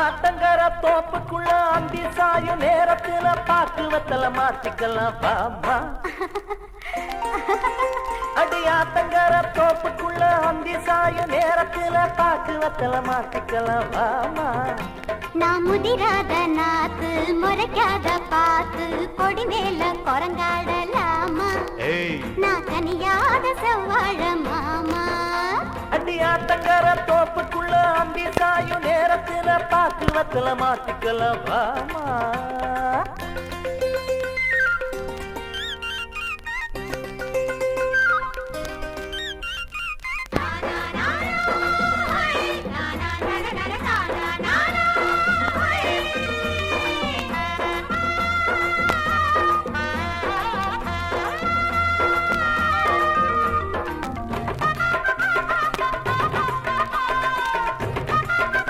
ஆத்தங்கர தோப்புக்குள்ள அந்தி சாயும் நேரத்துல பாக்குவத்தல மாத்திக்கலாம் வாமா. அடி ஆத்தங்கர தோப்புக்குள்ள அந்தி சாயும் நேரத்துல பாக்குவத்தல மாத்திக்கலாம் வாமா. நான் முதிராத நாத்து முறைக்காத பாத்து கொடி மேல குரங்காடலாமா. நான் கனியாத செவ்வாழ மாமா. அடி ஆத்தங்கர தோப்புக்குள்ள அந்தி சாயும் நேரத்துல பாக்குவத்தல மாத்திக்கலாம் வாமா.